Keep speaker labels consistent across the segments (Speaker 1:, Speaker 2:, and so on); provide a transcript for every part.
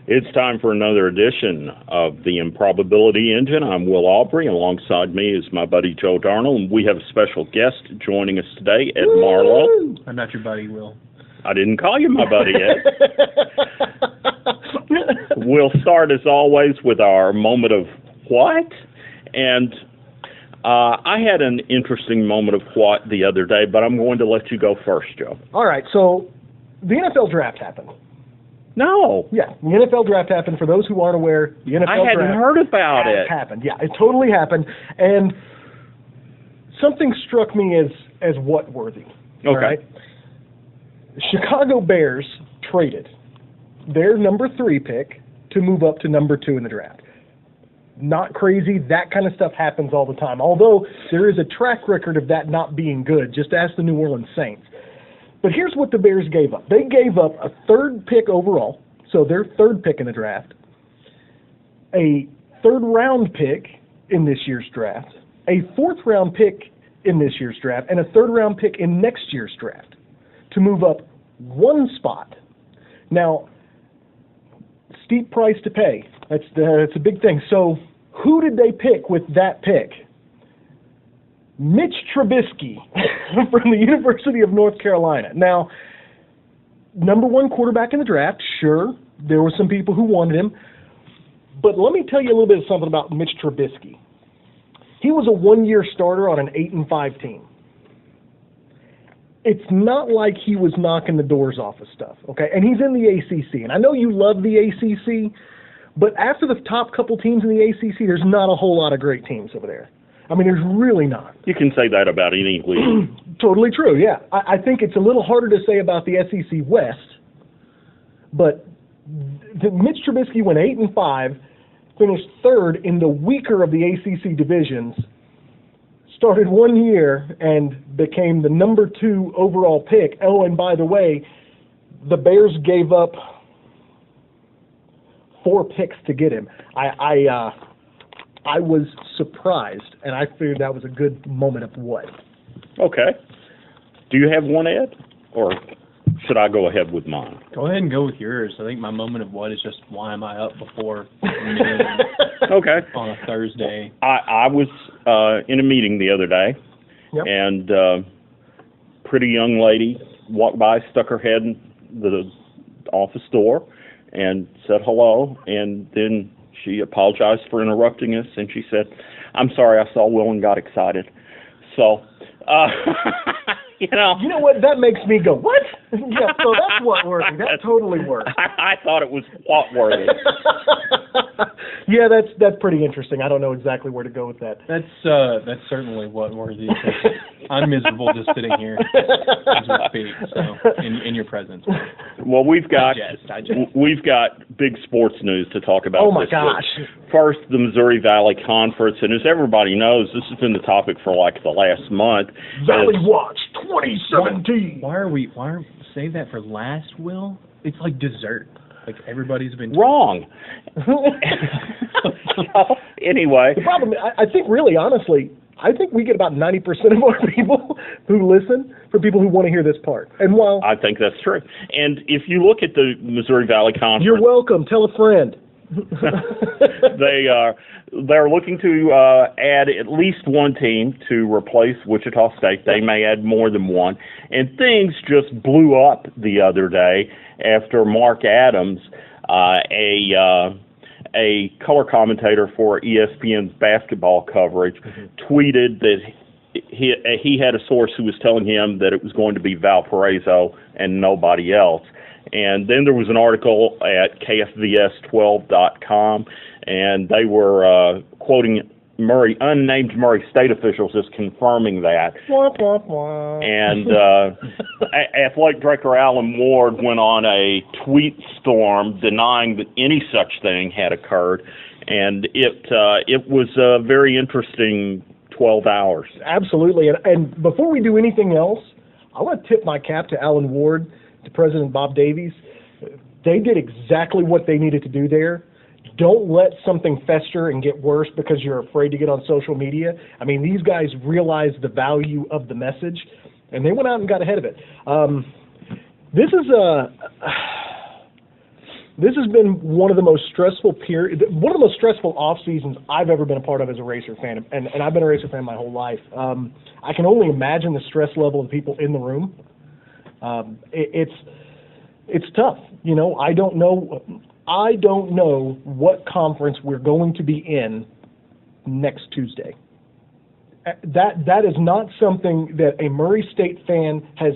Speaker 1: It's time for another edition of the Improbability Engine. I'm Will Aubrey. Alongside me is my buddy Joe Darnell, and we have a special guest joining us today, Ed Marlowe.
Speaker 2: I'm not your buddy, Will.
Speaker 1: I didn't call you my buddy, Ed. We'll start, as always, with our moment of what? And I had an interesting moment of what the other day, but I'm going to let you go first, Joe.
Speaker 3: All right, so the NFL draft happened.
Speaker 1: No.
Speaker 3: Yeah, the NFL draft happened. For those who aren't aware, the NFL draft
Speaker 1: I hadn't heard about it.
Speaker 3: Happened. Yeah, it totally happened. And something struck me as what worthy.
Speaker 1: Okay.
Speaker 3: All right? Chicago Bears traded their number 3 pick to move up to number 2 in the draft. Not crazy. That kind of stuff happens all the time. Although there is a track record of that not being good. Just ask the New Orleans Saints. But here's what the Bears gave up. They gave up a 3rd pick overall, so their 3rd pick in the draft, a 3rd round pick in this year's draft, a 4th round pick in this year's draft, and a 3rd round pick in next year's draft to move up 1 spot. Now, steep price to pay. That's a big thing. So who did they pick with that pick? Mitch Trubisky from the University of North Carolina. Now, number 1 quarterback in the draft, sure, there were some people who wanted him. But let me tell you a little bit of something about Mitch Trubisky. He was a 1-year starter on an 8-5 team. It's not like he was knocking the doors off of stuff, okay? And he's in the ACC. And I know you love the ACC, but after the top couple teams in the ACC, there's not a whole lot of great teams over there. I mean, there's really not.
Speaker 1: You can say that about any league.
Speaker 3: Totally true, yeah. I think it's a little harder to say about the SEC West, but Mitch Trubisky went 8-5, finished 3rd in the weaker of the ACC divisions, started 1 year, and became the number 2 overall pick. Oh, and by the way, the Bears gave up 4 picks to get him. I was surprised, and I figured that was a good moment of what.
Speaker 1: Okay. Do you have one, Ed? Or should I go ahead with mine?
Speaker 2: Go ahead and go with yours. I think my moment of what is just why am I up before noon
Speaker 1: Okay.
Speaker 2: on a Thursday.
Speaker 1: I was in a meeting the other day,
Speaker 3: Yep.
Speaker 1: and pretty young lady walked by, stuck her head in the office door, and said hello, and then she apologized for interrupting us, and she said, "I'm sorry, I saw Will and got excited." So, you know
Speaker 3: what? That makes me go, what? Yeah, so that's what worthy. That totally works.
Speaker 1: I thought it was what worthy.
Speaker 3: Yeah, that's pretty interesting. I don't know exactly where to go with that.
Speaker 2: That's certainly what worthy. I'm miserable just sitting here as we speak. So in your presence.
Speaker 1: Well, we've got
Speaker 3: Digest.
Speaker 1: we've got big sports news to talk about.
Speaker 3: Oh my
Speaker 1: this
Speaker 3: gosh!
Speaker 1: week. First, the Missouri Valley Conference, and as everybody knows, this has been the topic for like the last month.
Speaker 3: Valley Watch 2017.
Speaker 2: Why are save that for last, Will? It's like dessert. Like everybody's been
Speaker 1: wrong. So, anyway,
Speaker 3: the problem, I think, really, honestly, I think we get about 90% of our people who listen from people who want to hear this part. And while
Speaker 1: I think that's true. And if you look at the Missouri Valley Conference,
Speaker 3: you're welcome. Tell a friend.
Speaker 1: They're looking to add at least 1 team to replace Wichita State. They may add more than 1. And things just blew up the other day after Mark Adams, a color commentator for ESPN's basketball coverage, tweeted that he had a source who was telling him that it was going to be Valparaiso and nobody else. And then there was an article at KFVS12.com, and they were quoting unnamed Murray State officials as confirming that. And athletic director Alan Ward went on a tweet storm denying that any such thing had occurred, and it was a very interesting 12 hours.
Speaker 3: Absolutely. And before we do anything else, I want to tip my cap to Alan Ward, to President Bob Davies. They did exactly what they needed to do there. Don't let something fester and get worse because you're afraid to get on social media. I mean, these guys realized the value of the message, and they went out and got ahead of it. This is This has been one of the most stressful off seasons I've ever been a part of as a racer fan, and I've been a racer fan my whole life. I can only imagine the stress level of people in the room. It's tough. You know, I don't know what conference we're going to be in next Tuesday. That is not something that a Murray State fan has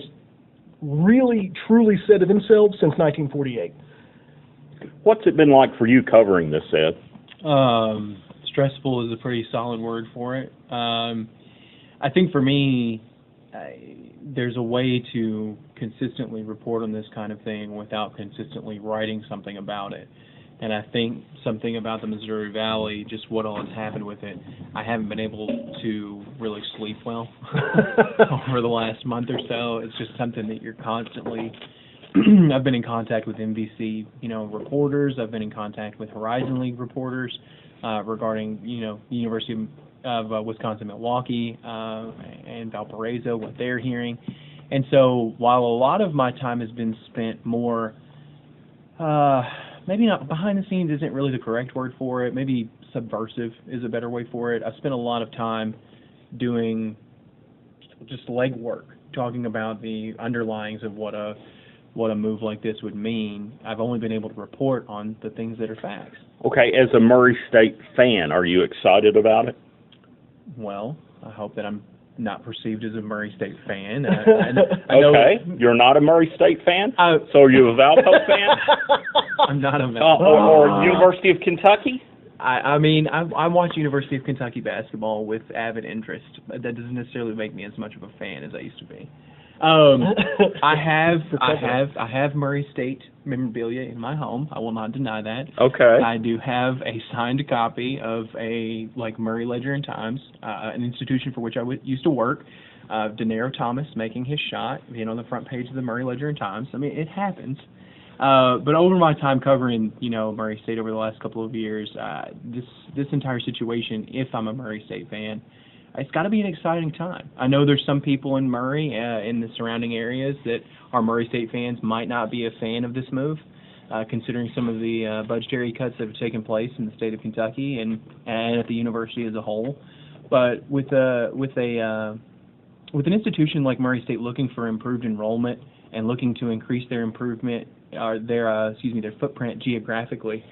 Speaker 3: really, truly said of themselves since 1948.
Speaker 1: What's it been like for you covering this, Ed?
Speaker 2: Stressful is a pretty solid word for it. I think for me, there's a way to consistently report on this kind of thing without consistently writing something about it. And I think something about the Missouri Valley, just what all has happened with it, I haven't been able to really sleep well over the last month or so. It's just something that you're constantly I've been in contact with MVC, reporters. I've been in contact with Horizon League reporters regarding, the University of Wisconsin-Milwaukee and Valparaiso, what they're hearing. And so while a lot of my time has been spent more, maybe not behind the scenes isn't really the correct word for it, maybe subversive is a better way for it. I've spent a lot of time doing just legwork, talking about the underlyings of what a move like this would mean. I've only been able to report on the things that are facts.
Speaker 1: Okay, as a Murray State fan, are you excited about it?
Speaker 2: Well, I hope that I'm not perceived as a Murray State fan.
Speaker 1: Okay, you're not a Murray State fan? So are you a Valpo fan?
Speaker 2: I'm not a Valpo.
Speaker 1: Or University of Kentucky?
Speaker 2: I watch University of Kentucky basketball with avid interest, but that doesn't necessarily make me as much of a fan as I used to be. I have Murray State memorabilia in my home. I will not deny that.
Speaker 1: Okay.
Speaker 2: I do have a signed copy of a Murray Ledger and Times, an institution for which I used to work. De Niro Thomas making his shot, on the front page of the Murray Ledger and Times. I mean, it happens. But over my time covering, Murray State over the last couple of years, this entire situation, if I'm a Murray State fan, it's got to be an exciting time. I know there's some people in Murray, in the surrounding areas, that are Murray State fans might not be a fan of this move, considering some of the budgetary cuts that have taken place in the state of Kentucky and at the university as a whole. But with an institution like Murray State looking for improved enrollment and looking to increase their their footprint geographically,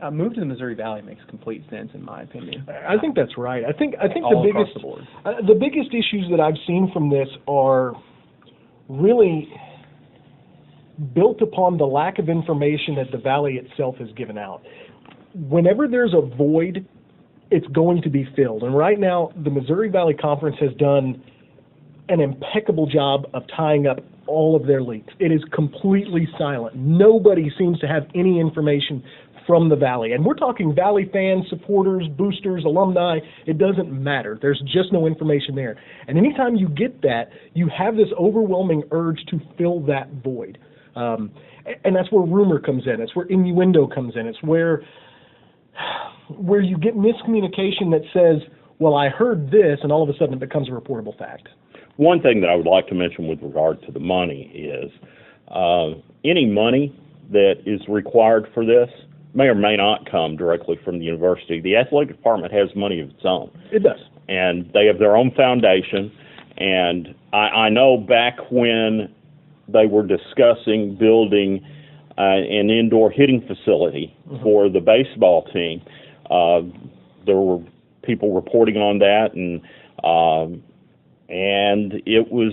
Speaker 2: a move to the Missouri Valley makes complete sense, in my opinion.
Speaker 3: I think that's right. I think
Speaker 2: all
Speaker 3: the biggest issues that I've seen from this are really built upon the lack of information that the Valley itself has given out. Whenever there's a void, it's going to be filled. And right now, the Missouri Valley Conference has done an impeccable job of tying up all of their leaks. It is completely silent. Nobody seems to have any information from the Valley. And we're talking Valley fans, supporters, boosters, alumni. It doesn't matter. There's just no information there. And anytime you get that, you have this overwhelming urge to fill that void. And that's where rumor comes in. It's where innuendo comes in. It's where you get miscommunication that says, well, I heard this, and all of a sudden it becomes a reportable fact.
Speaker 1: One thing that I would like to mention with regard to the money is any money that is required for this may or may not come directly from the university. The athletic department has money of its own.
Speaker 3: It does.
Speaker 1: And they have their own foundation. And I know back when they were discussing building an indoor hitting facility for the baseball team, there were people reporting on that, and it was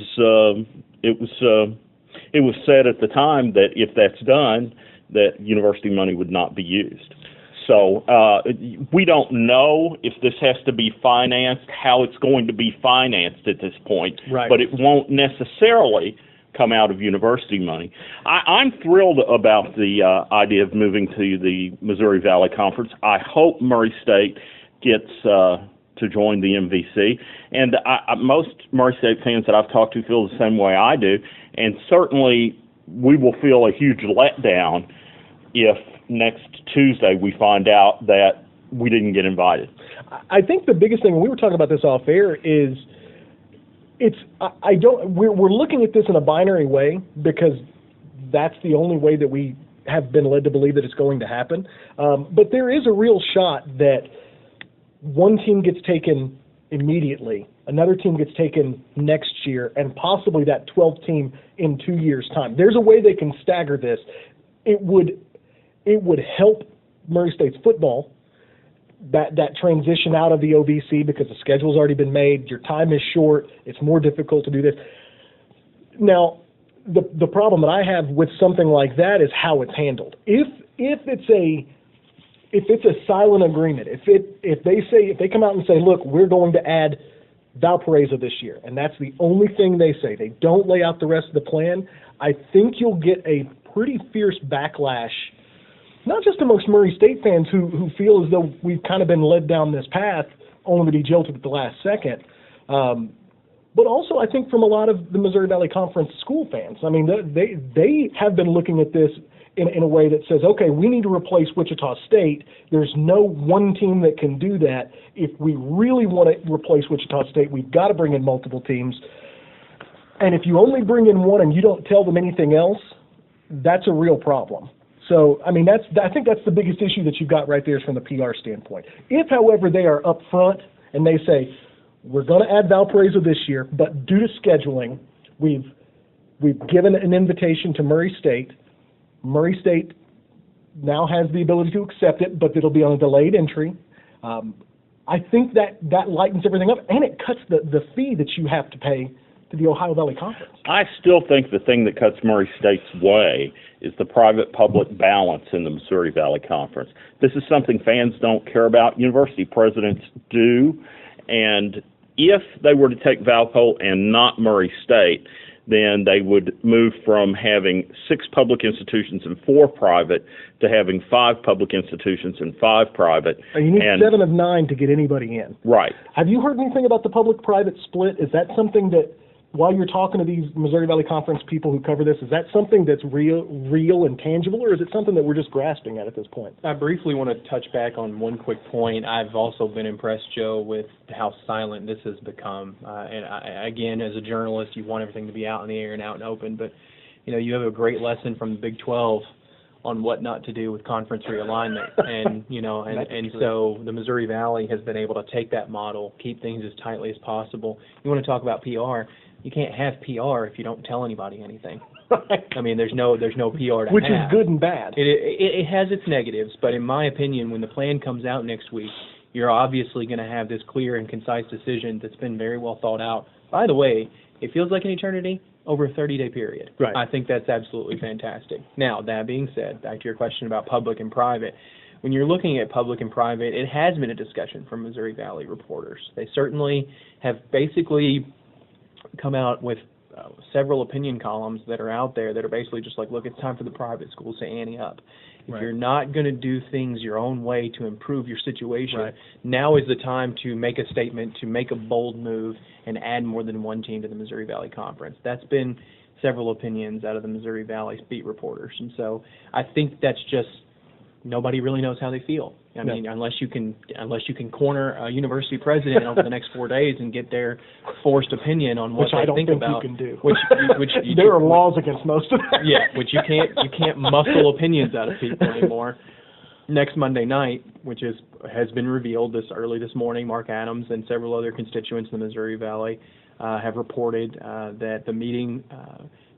Speaker 1: said at the time that if that's done, that university money would not be used. So we don't know if this has to be financed, how it's going to be financed at this point,
Speaker 3: right.
Speaker 1: But it won't necessarily come out of university money. I'm thrilled about the idea of moving to the Missouri Valley Conference. I hope Murray State gets to join the MVC, and most Murray State fans that I've talked to feel the same way I do, and certainly we will feel a huge letdown if next Tuesday we find out that we didn't get invited.
Speaker 3: I think the biggest thing, and we were talking about this off air, is we're looking at this in a binary way because that's the only way that we have been led to believe that it's going to happen. But there is a real shot that one team gets taken immediately, another team gets taken next year, and possibly that 12th team in 2 years' time. There's a way they can stagger this. It would help Murray State's football, that transition out of the OVC, because the schedule's already been made. Your time is short. It's more difficult to do this. Now, the problem that I have with something like that is how it's handled. If it's a silent agreement, if they come out and say, look, we're going to add Valparaiso this year, and that's the only thing they say, they don't lay out the rest of the plan, I think you'll get a pretty fierce backlash, not just amongst Murray State fans who feel as though we've kind of been led down this path only to be jilted at the last second, but also I think from a lot of the Missouri Valley Conference school fans. I mean, they have been looking at this in a way that says, okay, we need to replace Wichita State. There's no one team that can do that. If we really want to replace Wichita State, we've got to bring in multiple teams. And if you only bring in one and you don't tell them anything else, that's a real problem. So, I mean, I think that's the biggest issue that you've got right there is from the PR standpoint. If, however, they are up front and they say, we're going to add Valparaiso this year, but due to scheduling, we've given an invitation to Murray State. Murray State now has the ability to accept it, but it'll be on a delayed entry. I think that lightens everything up, and it cuts the fee that you have to pay to the Ohio Valley Conference.
Speaker 1: I still think the thing that cuts Murray State's way is the private-public balance in the Missouri Valley Conference. This is something fans don't care about. University presidents do, and if they were to take Valpo and not Murray State, then they would move from having 6 public institutions and 4 private to having 5 public institutions and 5 private.
Speaker 3: And you need 7 of 9 to get anybody in.
Speaker 1: Right.
Speaker 3: Have you heard anything about the public-private split? Is that something that, while you're talking to these Missouri Valley Conference people who cover this, is that something that's real and tangible, or is it something that we're just grasping at this point?
Speaker 2: I briefly want to touch back on one quick point. I've also been impressed, Joe, with how silent this has become. Again, as a journalist, you want everything to be out in the air and out and open, but you have a great lesson from the Big 12 on what not to do with conference realignment, and so the Missouri Valley has been able to take that model, keep things as tightly as possible. You want to talk about PR? You can't have PR if you don't tell anybody anything. I mean, there's no PR to
Speaker 3: Which
Speaker 2: have.
Speaker 3: is good and bad.
Speaker 2: It has its negatives, but in my opinion, when the plan comes out next week, you're obviously going to have this clear and concise decision that's been very well thought out. By the way, it feels like an eternity over a 30-day period.
Speaker 3: Right.
Speaker 2: I think that's absolutely fantastic. Now, that being said, back to your question about public and private, when you're looking at public and private, it has been a discussion from Missouri Valley reporters. They certainly have basically come out with several opinion columns that are out there that are basically just like, look, it's time for the private schools to ante up. If you're not going to do things your own way to improve your situation, now is the time to make a statement, to make a bold move, and add more than one team to the Missouri Valley Conference. That's been several opinions out of the Missouri Valley beat reporters. And so I think that's just nobody really knows how they feel. I mean, unless you can corner a university president over the next 4 days and get their forced opinion on what they think about.
Speaker 3: Which I don't think you can do.
Speaker 2: Which
Speaker 3: there are laws against most of that.
Speaker 2: Yeah, which you can't muscle opinions out of people anymore. Next Monday night, which has been revealed early this morning, Mark Adams and several other constituents in the Missouri Valley have reported that the meeting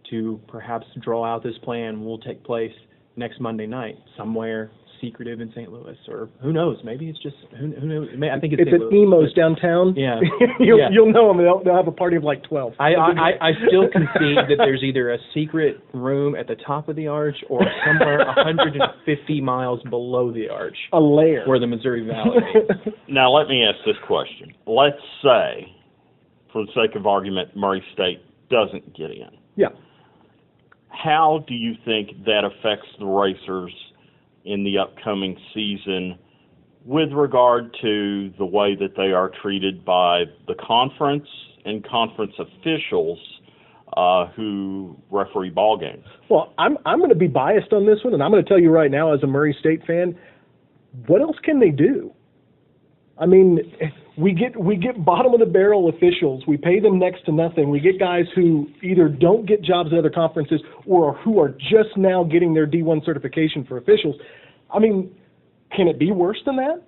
Speaker 2: to perhaps draw out this plan will take place next Monday night, somewhere secretive in St. Louis, or who knows? Maybe it's just who knows? I think it's
Speaker 3: at Emo's downtown.
Speaker 2: Yeah,
Speaker 3: you'll know them. They'll have a party of like 12.
Speaker 2: I still concede that there's either a secret room at the top of the arch or somewhere 150 miles below the arch,
Speaker 3: a lair
Speaker 2: where the Missouri Valley meets.
Speaker 1: Now let me ask this question. Let's say, for the sake of argument, Murray State doesn't get in.
Speaker 3: Yeah.
Speaker 1: How do you think that affects the racers in the upcoming season with regard to the way that they are treated by the conference and conference officials who referee ball games?
Speaker 3: Well, I'm going to be biased on this one, and I'm going to tell you right now as a Murray State fan, what else can they do? I mean, We get bottom of the barrel officials. We pay them next to nothing. We get guys who either don't get jobs at other conferences or who are just now getting their D1 certification for officials. I mean, can it be worse than that?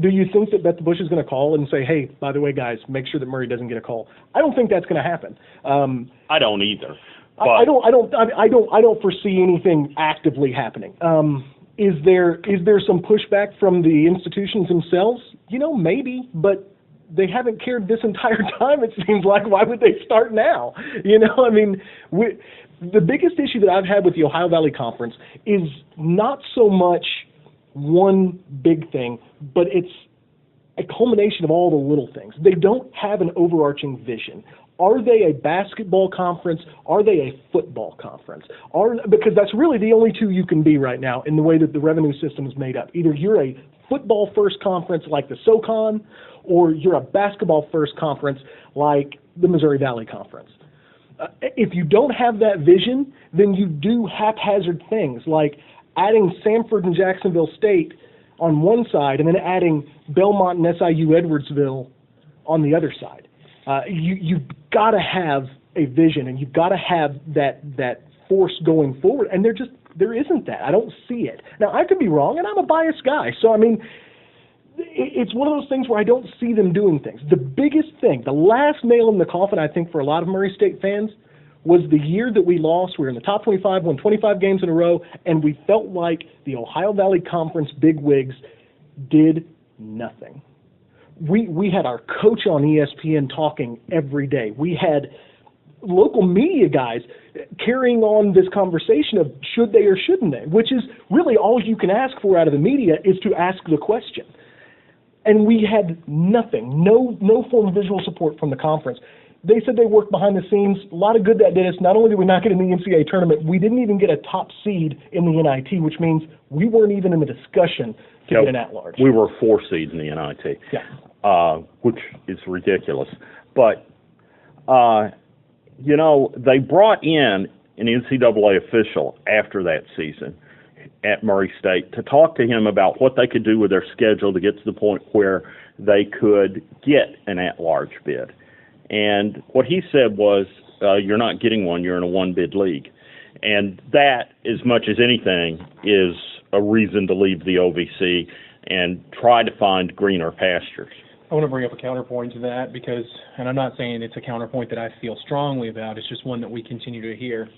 Speaker 3: Do you think that Beth Bush is going to call and say, "Hey, by the way, guys, make sure that Murray doesn't get a call"? I don't think that's going to happen.
Speaker 1: I don't either.
Speaker 3: I don't foresee anything actively happening. Is there some pushback from the institutions themselves? Maybe, but they haven't cared this entire time. It seems like. Why would they start now? I mean, the biggest issue that I've had with the Ohio Valley Conference is not so much one big thing, but it's a culmination of all the little things. They don't have an overarching vision. Are they a basketball conference? Are they a football conference? Because that's really the only two you can be right now in the way that the revenue system is made up. Either you're a football-first conference like the SoCon, or you're a basketball-first conference like the Missouri Valley Conference. If you don't have that vision, then you do haphazard things like adding Samford and Jacksonville State on one side and then adding Belmont and SIU Edwardsville on the other side. You've got to have a vision, and you've got to have that force going forward, and there isn't that. I don't see it. Now, I could be wrong, and I'm a biased guy, so I mean, it's one of those things where I don't see them doing things. The biggest thing, the last nail in the coffin, I think, for a lot of Murray State fans was the year that we lost. We were in the top 25, won 25 games in a row, and we felt like the Ohio Valley Conference bigwigs did nothing. We had our coach on ESPN talking every day. We had local media guys carrying on this conversation of should they or shouldn't they, which is really all you can ask for out of the media is to ask the question. And we had nothing, no form of visual support from the conference. They said they worked behind the scenes. A lot of good that did us. Not only did we not get in the NCAA tournament, we didn't even get a top seed in the NIT, which means we weren't even in the discussion to get an at-large.
Speaker 1: We were 4 seeds in the NIT, which is ridiculous. But, they brought in an NCAA official after that season at Murray State to talk to him about what they could do with their schedule to get to the point where they could get an at-large bid. And what he said was, you're not getting one, you're in a one-bid league. And that, as much as anything, is a reason to leave the OVC and try to find greener pastures.
Speaker 2: I want to bring up a counterpoint to that because, and I'm not saying it's a counterpoint that I feel strongly about, it's just one that we continue to hear.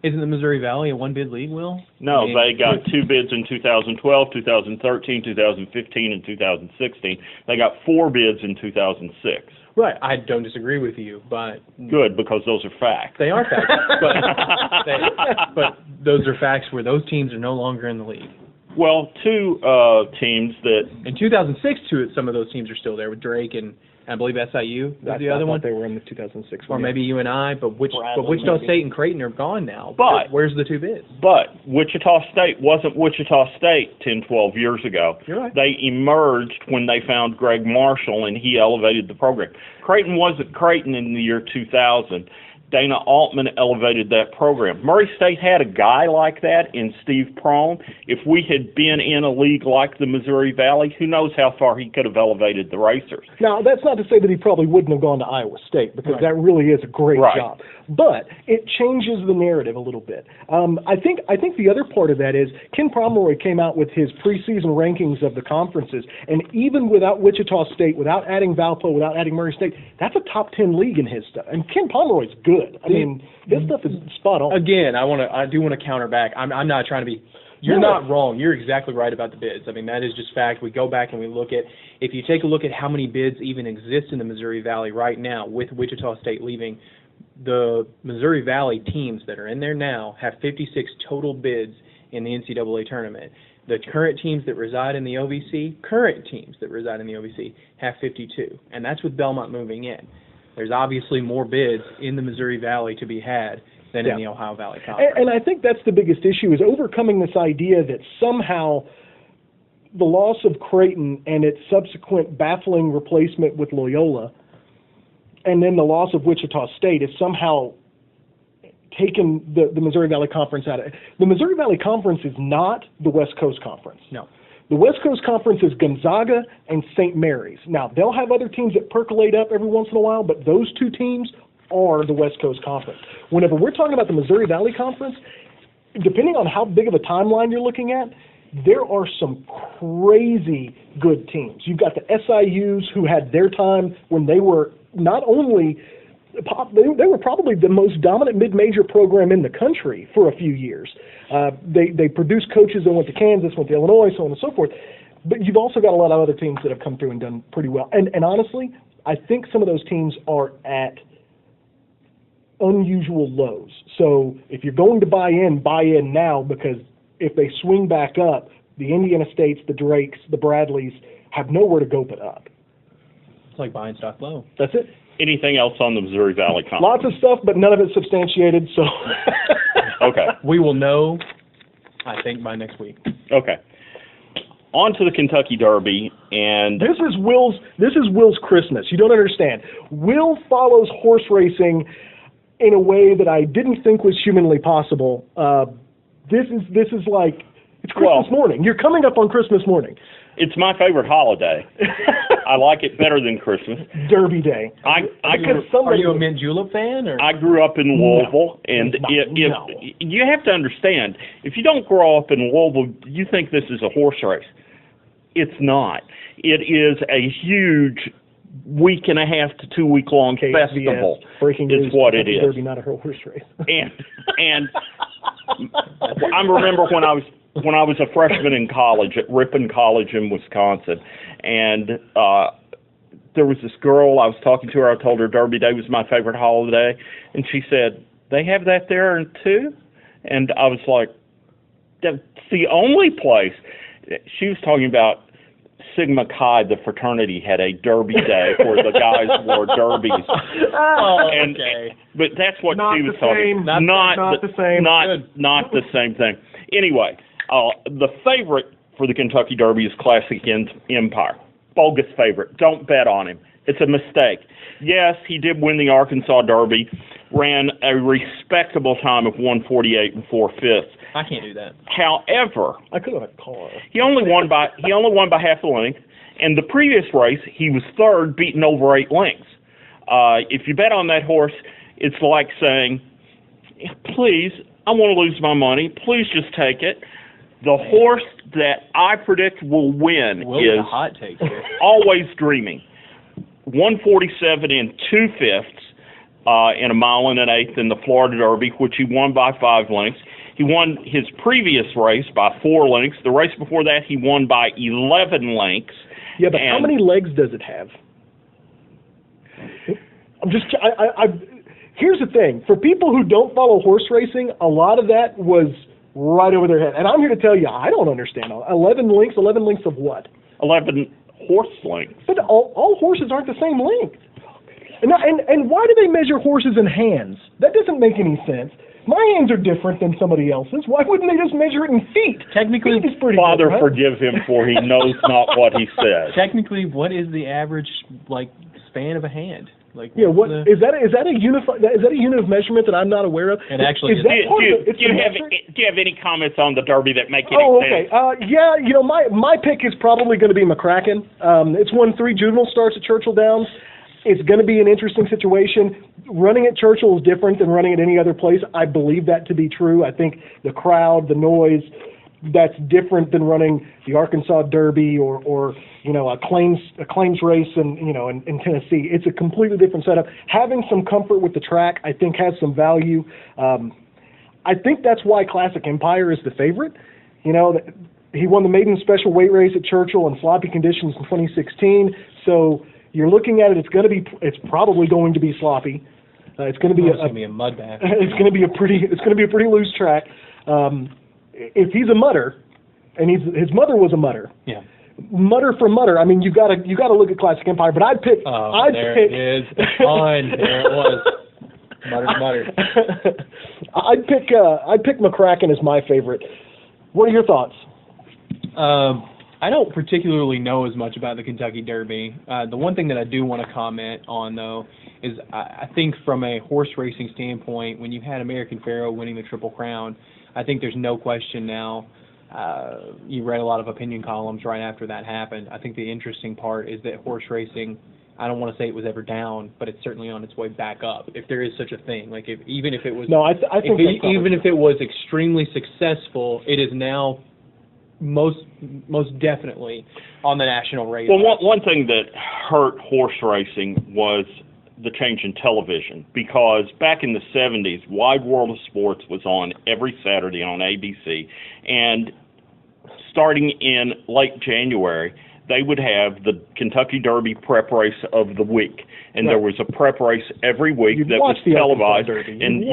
Speaker 2: Isn't the Missouri Valley a one-bid league, Will?
Speaker 1: No, they got 2 bids in 2012, 2013, 2015, and 2016. They got 4 bids in 2006.
Speaker 2: Right, I don't disagree with you, but...
Speaker 1: Good, because those are facts.
Speaker 2: They are facts, but those are facts where those teams are no longer in the league.
Speaker 1: Well, 2 teams that...
Speaker 2: In 2006, some of those teams are still there with Drake and I believe SIU was the other one.
Speaker 3: They were in the 2006
Speaker 2: one. Or maybe UNI, but Wichita State and Creighton are gone now.
Speaker 1: But
Speaker 2: where's the 2 bids?
Speaker 1: But Wichita State wasn't Wichita State 10, 12 years ago.
Speaker 2: You're right.
Speaker 1: They emerged when they found Greg Marshall, and he elevated the program. Creighton wasn't Creighton in the year 2000. Dana Altman elevated that program. Murray State had a guy like that in Steve Prohm. If we had been in a league like the Missouri Valley, who knows how far he could have elevated the Racers.
Speaker 3: Now, that's not to say that he probably wouldn't have gone to Iowa State, because that really is a great job. But it changes the narrative a little bit. I think the other part of that is Ken Pomeroy came out with his preseason rankings of the conferences, and even without Wichita State, without adding Valpo, without adding Murray State, that's a top 10 league in his stuff. And Ken Pomeroy's good. I mean, his stuff is spot on.
Speaker 2: Again, I do want to counter back. I'm not trying to be. You're not wrong. You're exactly right about the bids. I mean, that is just fact. We go back and we look at, if you take a look at how many bids even exist in the Missouri Valley right now, with Wichita State leaving, the Missouri Valley teams that are in there now have 56 total bids in the NCAA tournament. The current teams that reside in the OVC, have 52, and that's with Belmont moving in. There's obviously more bids in the Missouri Valley to be had than in the Ohio Valley Conference.
Speaker 3: And I think that's the biggest issue, is overcoming this idea that somehow the loss of Creighton and its subsequent baffling replacement with Loyola, and then the loss of Wichita State, is somehow taken the Missouri Valley Conference out of it. The Missouri Valley Conference is not the West Coast Conference.
Speaker 2: No.
Speaker 3: The West Coast Conference is Gonzaga and St. Mary's. Now, they'll have other teams that percolate up every once in a while, but those two teams are the West Coast Conference. Whenever we're talking about the Missouri Valley Conference, depending on how big of a timeline you're looking at, there are some crazy good teams. You've got the SIUs who had their time when they were not only they were probably the most dominant mid-major program in the country for a few years. They produced coaches that went to Kansas, went to Illinois, so on and so forth. But you've also got a lot of other teams that have come through and done pretty well. And honestly, I think some of those teams are at unusual lows. So if you're going to buy in now, because if they swing back up, the Indiana States, the Drakes, the Bradleys have nowhere to go but up.
Speaker 2: It's like buying stock low.
Speaker 3: That's it.
Speaker 1: Anything else on the Missouri Valley Conference?
Speaker 3: Lots of stuff, but none of it substantiated. So
Speaker 1: okay,
Speaker 2: we will know, I think, by next week.
Speaker 1: Okay. On to the Kentucky Derby, and
Speaker 3: this is Will's Christmas. You don't understand. Will follows horse racing in a way that I didn't think was humanly possible. This is like it's Christmas morning. You're coming up on Christmas morning.
Speaker 1: It's my favorite holiday. I like it better than Christmas.
Speaker 3: Derby Day.
Speaker 2: Are you a mint julep fan? Or?
Speaker 1: I grew up in Louisville, and you have to understand, if you don't grow up in Louisville, you think this is a horse race. It's not. It is a huge week and a half to 2 week long festival.
Speaker 3: Breaking
Speaker 1: is
Speaker 3: news,
Speaker 1: what it is.
Speaker 3: Derby, not a horse race.
Speaker 1: and I remember when I was a freshman in college at Ripon College in Wisconsin, and there was this girl, I was talking to her, I told her Derby Day was my favorite holiday, and she said, they have that there too? And I was like, that's the only place. She was talking about Sigma Chi, the fraternity, had a Derby Day where the guys wore derbies. But that's what she was talking about.
Speaker 3: Not the same.
Speaker 1: Not the same thing. Anyway, the favorite for the Kentucky Derby is Classic Empire. Bogus favorite. Don't bet on him. It's a mistake. Yes, he did win the Arkansas Derby, ran a respectable time of 1:48 4/5.
Speaker 2: I can't do that.
Speaker 1: However,
Speaker 3: I could have a car.
Speaker 1: He only won by half a length, and the previous race he was third, beaten over 8 lengths. If you bet on that horse, it's like saying, "Please, I want to lose my money. Please just take it." The horse that I predict will win is
Speaker 2: a hot take here.
Speaker 1: Always Dreaming. 147 2/5 in a mile and an eighth in the Florida Derby, which he won by 5 lengths. He won his previous race by 4 lengths. The race before that, he won by 11 lengths.
Speaker 3: Yeah, but how many legs does it have? Here's the thing. For people who don't follow horse racing, a lot of that was right over their head. And I'm here to tell you, I don't understand. 11 lengths of what?
Speaker 1: 11 horse lengths.
Speaker 3: But all horses aren't the same length. And why do they measure horses in hands? That doesn't make any sense. My hands are different than somebody else's. Why wouldn't they just measure it in feet?
Speaker 2: Technically,
Speaker 3: feet is pretty
Speaker 1: Father,
Speaker 3: good, right?
Speaker 1: forgive him, for he knows not what he says.
Speaker 2: Technically, what is the average span of a hand?
Speaker 3: Is that a unit of measurement that I'm not aware of?
Speaker 2: It actually is.
Speaker 1: Do you have any comments on the Derby that make any sense?
Speaker 3: Okay. My pick is probably going to be McCracken. It's won 3 juvenile starts at Churchill Downs. It's going to be an interesting situation. Running at Churchill is different than running at any other place. I believe that to be true. I think the crowd, the noise, that's different than running the Arkansas Derby or a claims race in Tennessee. It's a completely different setup. Having some comfort with the track, I think, has some value. I think that's why Classic Empire is the favorite. He won the maiden special weight race at Churchill in sloppy conditions in 2016. So you're looking at it. It's probably going to be sloppy. It's going to be
Speaker 2: a mud bath.
Speaker 3: It's going to be a pretty loose track. If he's a mutter, and his mother was a mutter.
Speaker 2: Yeah.
Speaker 3: Mutter for mutter. I mean, you got to look at Classic Empire. But I'd pick.
Speaker 2: There it is. Fine. There it was. Mutter.
Speaker 3: I'd pick McCracken as my favorite. What are your thoughts?
Speaker 2: I don't particularly know as much about the Kentucky Derby. The one thing that I do want to comment on, though, is I think from a horse racing standpoint, when you had American Pharoah winning the Triple Crown, I think there's no question now You read a lot of opinion columns right after that happened. I think the interesting part is that horse racing, I don't want to say it was ever down, but it's certainly on its way back up, if there is such a thing. Like, even if it was,
Speaker 3: No, I think
Speaker 2: even if it was extremely successful, it is now most definitely on the national radar.
Speaker 1: Well, one thing that hurt horse racing was the change in television, because back in the 70s, Wide World of Sports was on every Saturday on ABC, and starting in late January, they would have the Kentucky Derby prep race of the week, and there was a prep race every week that was televised, and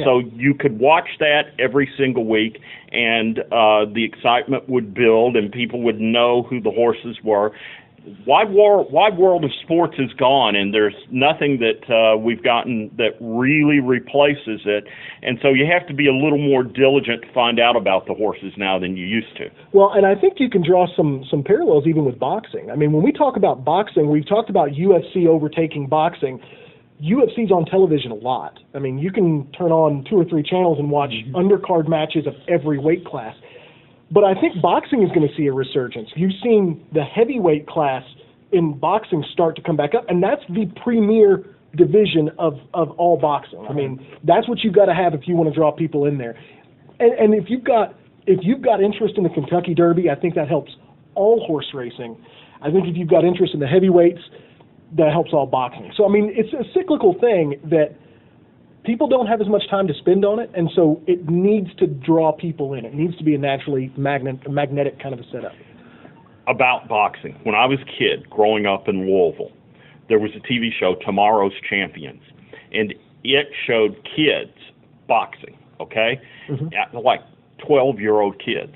Speaker 1: so you could watch that every single week, and the excitement would build, and people would know who the horses were. Wide World of Sports is gone, and there's nothing that we've gotten that really replaces it. And so you have to be a little more diligent to find out about the horses now than you used to.
Speaker 3: Well, and I think you can draw some parallels even with boxing. I mean, when we talk about boxing, we've talked about UFC overtaking boxing. UFC's on television a lot. I mean, you can turn on 2 or 3 channels and watch undercard matches of every weight class. But I think boxing is going to see a resurgence. You've seen the heavyweight class in boxing start to come back up, and that's the premier division of all boxing. I mean, that's what you've got to have if you want to draw people in there. And if you've got interest in the Kentucky Derby, I think that helps all horse racing. I think if you've got interest in the heavyweights, that helps all boxing. So, I mean, it's a cyclical thing that people don't have as much time to spend on it, and so it needs to draw people in. It needs to be a naturally magnetic kind of a setup.
Speaker 1: About boxing, when I was a kid growing up in Louisville, there was a TV show, Tomorrow's Champions, and it showed kids boxing, okay? Like 12-year-old kids.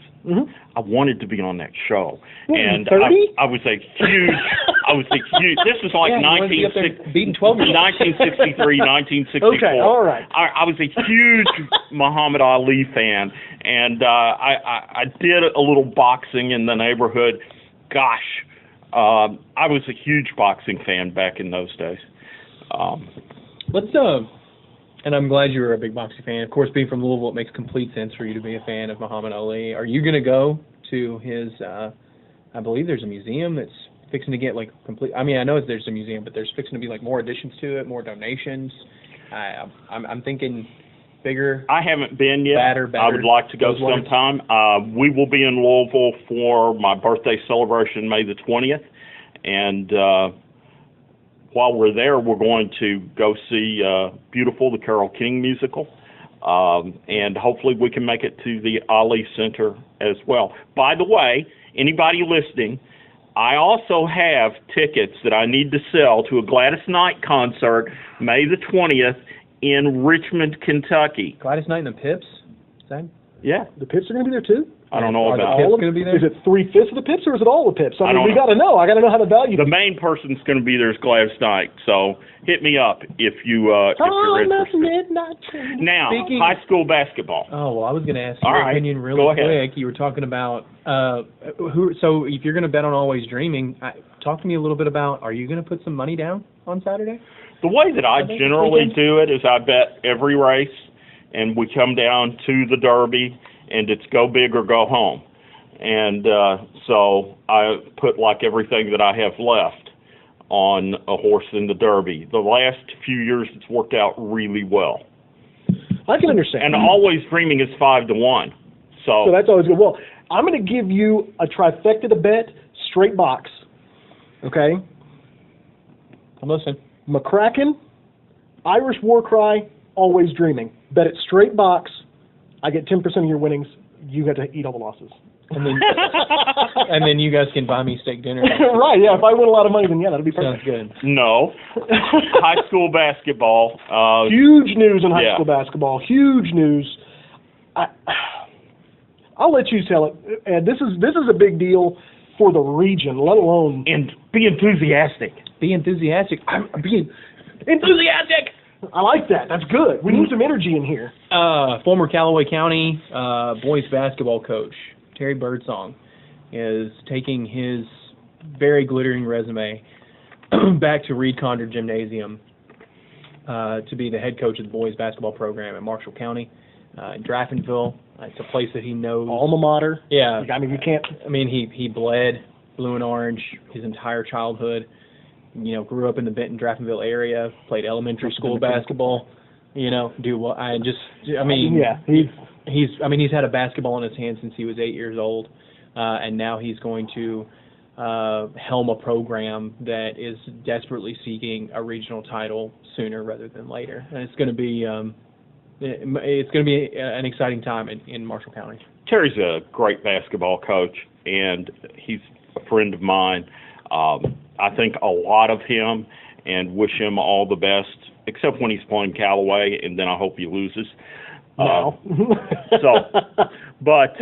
Speaker 1: I wanted to be on that show. And I was a huge, this was like 1963, 1964.
Speaker 3: Okay, all right.
Speaker 1: I was a huge Muhammad Ali fan, and I did a little boxing in the neighborhood. Gosh, I was a huge boxing fan back in those days.
Speaker 2: And I'm glad you were a big boxing fan. Of course, being from Louisville, it makes complete sense for you to be a fan of Muhammad Ali. Are you going to go to his, I believe there's a museum that's fixing to get, like, complete, I mean, I know there's a museum, but there's fixing to be, like, more additions to it, more donations. I'm thinking bigger.
Speaker 1: I haven't been yet.
Speaker 2: Better,
Speaker 1: I would like to go sometime. We will be in Louisville for my birthday celebration May the 20th, and while we're there, we're going to go see Beautiful, the Carole King musical, and hopefully we can make it to the Ali Center as well. By the way, anybody listening, I also have tickets that I need to sell to a Gladys Knight concert May the 20th in Richmond, Kentucky.
Speaker 2: Gladys Knight and the Pips?
Speaker 1: Yeah.
Speaker 3: The Pips are going to be there too?
Speaker 1: I don't know about
Speaker 2: all of them.
Speaker 3: Is it 3/5 of the Pips or is it all the Pips? I mean,
Speaker 1: don't
Speaker 3: we got to know. I got to know how to value
Speaker 1: the
Speaker 3: them.
Speaker 1: main person's going to be there is Gladys Knight, so hit me up if you're interested. Now, high school basketball.
Speaker 2: Oh, well, I was going to ask your opinion really quick. You were talking about so if you're going to bet on Always Dreaming, talk to me a little bit about, are you going to put some money down on Saturday?
Speaker 1: The way that I generally do it is I bet every race, and we come down to the Derby, and it's go big or go home. And so I put like everything that I have left on a horse in the Derby. The last few years it's worked out really well.
Speaker 3: I can understand.
Speaker 1: And Always Dreaming is 5-1. So
Speaker 3: that's always good. Well, I'm going to give you a trifecta to bet, straight box. Okay?
Speaker 2: I'm listening.
Speaker 3: McCracken, Irish War Cry, Always Dreaming. Bet it straight box. I get 10% of your winnings. You got to eat all the losses.
Speaker 2: And then you guys can buy me steak dinner.
Speaker 3: Right, yeah. If I win a lot of money, then yeah, that'll be perfect.
Speaker 2: Sounds good.
Speaker 1: No. High school basketball.
Speaker 3: Huge news in high school basketball. Huge news. I'll let you tell it. Ed, this is a big deal for the region, let alone...
Speaker 1: And be enthusiastic.
Speaker 2: Be enthusiastic. I'm being enthusiastic.
Speaker 3: I like that. That's good. We need some energy in here.
Speaker 2: Former Callaway County boys basketball coach, Terry Birdsong, is taking his very glittering resume back to Reed Condor Gymnasium to be the head coach of the boys basketball program at Marshall County in Draftonville. It's a place that he knows.
Speaker 3: Alma mater.
Speaker 2: Yeah.
Speaker 3: I mean, you can't.
Speaker 2: I mean, he bled blue and orange his entire childhood. You know, grew up in the Benton-Draftonville area, played elementary school basketball. You know,
Speaker 3: Yeah,
Speaker 2: he's had a basketball in his hand since he was 8 years old, and now he's going to helm a program that is desperately seeking a regional title sooner rather than later. And it's going to be an exciting time in Marshall County.
Speaker 1: Terry's a great basketball coach, and he's a friend of mine. I think a lot of him and wish him all the best, except when he's playing Callaway, and then I hope he loses.
Speaker 3: No.
Speaker 1: But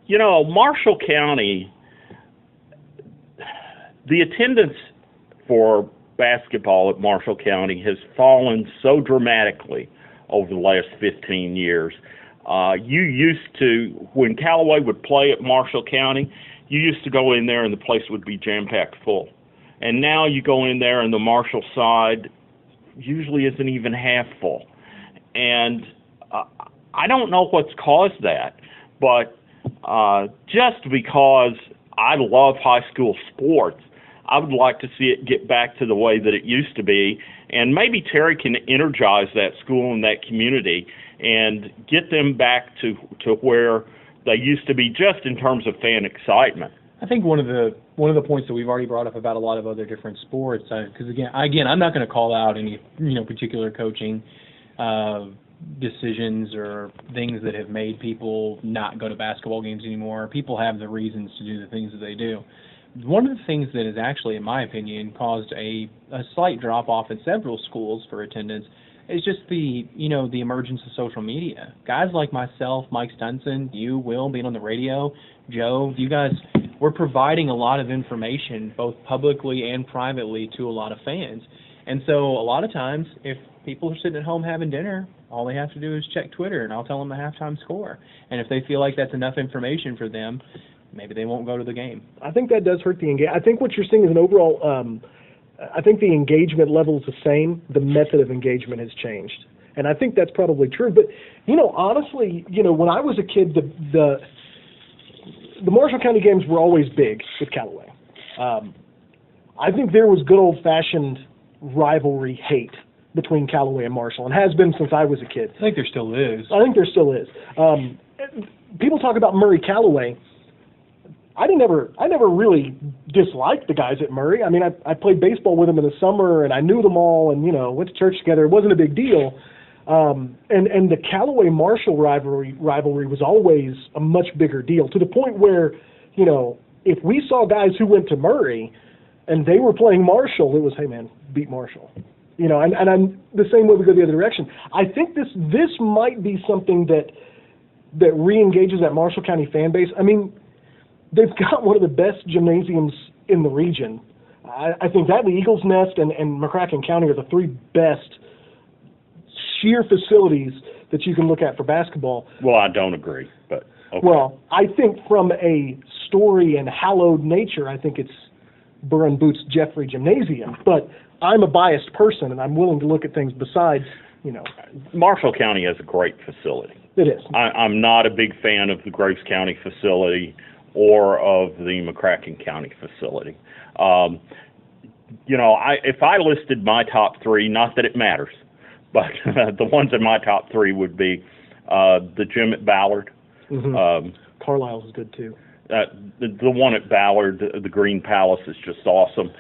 Speaker 1: you know, Marshall County, the attendance for basketball at Marshall County has fallen so dramatically over the last 15 years. You used to, when Callaway would play at Marshall County, you used to go in there and the place would be jam-packed full. And now you go in there and the Marshall side usually isn't even half full. And I don't know what's caused that, but just because I love high school sports, I would like to see it get back to the way that it used to be, and maybe Terry can energize that school and that community and get them back to where they used to be, just in terms of fan excitement.
Speaker 2: I think one of the points that we've already brought up about a lot of other different sports, because again, I'm not going to call out any particular coaching decisions or things that have made people not go to basketball games anymore. People have the reasons to do the things that they do. One of the things that has actually, in my opinion, caused a slight drop-off in several schools for attendance is just the emergence of social media. Guys like myself, Mike Stunson, you, Will, being on the radio, Joe, you guys, we're providing a lot of information, both publicly and privately, to a lot of fans. And so a lot of times, if people are sitting at home having dinner, all they have to do is check Twitter, and I'll tell them the halftime score. And if they feel like that's enough information for them, maybe they won't go to the game.
Speaker 3: I think that does hurt the engagement. I think what you're seeing is an overall, I think the engagement level is the same. The method of engagement has changed. And I think that's probably true. But, honestly, when I was a kid, the Marshall County games were always big with Callaway. I think there was good old-fashioned rivalry hate between Callaway and Marshall, and has been since I was a kid.
Speaker 2: I think there still is.
Speaker 3: People talk about Murray Callaway. I never really disliked the guys at Murray. I mean, I played baseball with them in the summer, and I knew them all, and went to church together. It wasn't a big deal. And the Callaway-Marshall rivalry was always a much bigger deal, to the point where, if we saw guys who went to Murray and they were playing Marshall, it was, hey man, beat Marshall. And I'm the same way we go the other direction. I think this might be something that re-engages that Marshall County fan base. I mean, they've got one of the best gymnasiums in the region. I think that the Eagles Nest and McCracken County are the three best sheer facilities that you can look at for basketball.
Speaker 1: Well, I don't agree, but okay.
Speaker 3: Well, I think from a story and hallowed nature, I think it's Burr and Boots Jeffrey Gymnasium. But I'm a biased person, and I'm willing to look at things besides,
Speaker 1: Marshall County has a great facility.
Speaker 3: It is.
Speaker 1: I'm not a big fan of the Graves County facility or of the McCracken County facility. If I listed my top three, not that it matters, but the ones in my top three would be the gym at Ballard.
Speaker 3: Mm-hmm. Carlisle is good too.
Speaker 1: The one at Ballard, the Green Palace, is just awesome.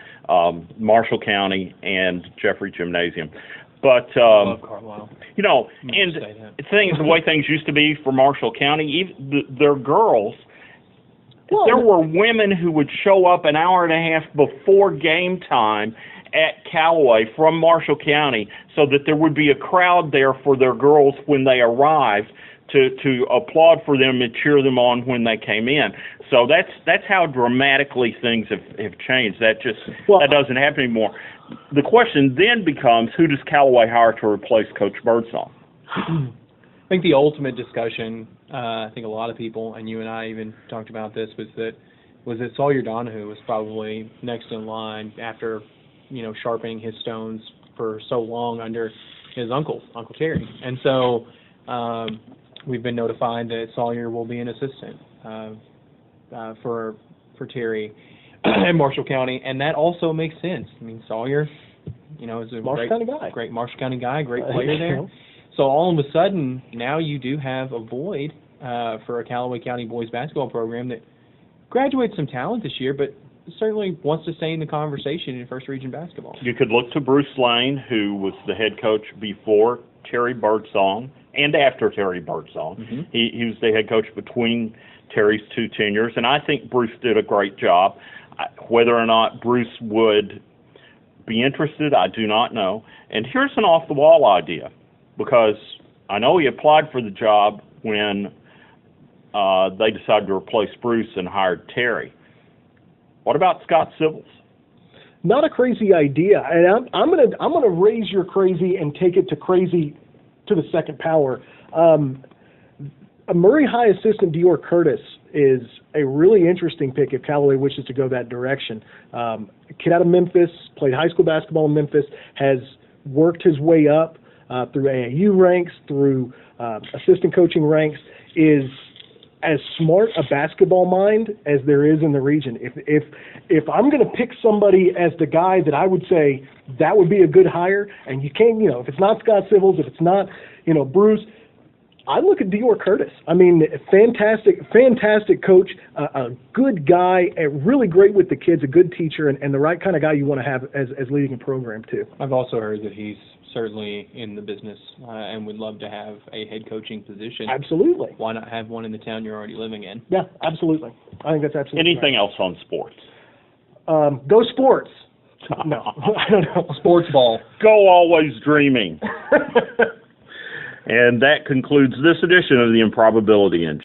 Speaker 1: Marshall County and Jeffrey Gymnasium. But
Speaker 2: I love Carlisle.
Speaker 1: And the way things used to be for Marshall County, even their girls. Well, there were women who would show up an hour and a half before game time at Callaway from Marshall County so that there would be a crowd there for their girls when they arrived to applaud for them and cheer them on when they came in. So that's how dramatically things have changed. That doesn't happen anymore. The question then becomes, who does Callaway hire to replace Coach Birdsong?
Speaker 2: I think the ultimate discussion, I think a lot of people, and you and I even talked about this, was that Sawyer Donahue was probably next in line after, sharpening his stones for so long under his uncle Terry. And so we've been notified that Sawyer will be an assistant for Terry in Marshall County, and that also makes sense. I mean, Sawyer, is a
Speaker 3: Marshall County guy.
Speaker 2: Great Marshall County guy, great player there. So all of a sudden, now you do have a void for a Callaway County boys basketball program that graduates some talent this year, but certainly wants to stay in the conversation in First Region basketball.
Speaker 1: You could look to Bruce Lane, who was the head coach before Terry Birdsong and after Terry Birdsong.
Speaker 2: Mm-hmm.
Speaker 1: He was the head coach between Terry's two tenures, and I think Bruce did a great job. Whether or not Bruce would be interested, I do not know. And here's an off-the-wall idea, because I know he applied for the job when they decided to replace Bruce and hired Terry. What about Scott Sibbles?
Speaker 3: Not a crazy idea, and I'm gonna raise your crazy and take it to crazy to the second power. A Murray High assistant, Dior Curtis, is a really interesting pick if Callaway wishes to go that direction. A kid out of Memphis, played high school basketball in Memphis, has worked his way up through AAU ranks, through assistant coaching ranks, is as smart a basketball mind as there is in the region. If I'm going to pick somebody as the guy that I would say that would be a good hire, and you can't, if it's not Scott Sibbles, if it's not, Bruce, I look at Dior Curtis. I mean, fantastic coach, a good guy, really great with the kids, a good teacher, and the right kind of guy you want to have as leading a program too.
Speaker 2: I've also heard that he's certainly in the business and would love to have a head coaching position.
Speaker 3: Absolutely.
Speaker 2: Why not have one in the town you're already living in?
Speaker 3: Yeah, absolutely. I think that's absolutely
Speaker 1: Anything
Speaker 3: right.
Speaker 1: else on sports?
Speaker 3: Go sports. No, I don't know.
Speaker 2: Sports ball.
Speaker 1: Go always dreaming. And that concludes this edition of the Improbability Engine.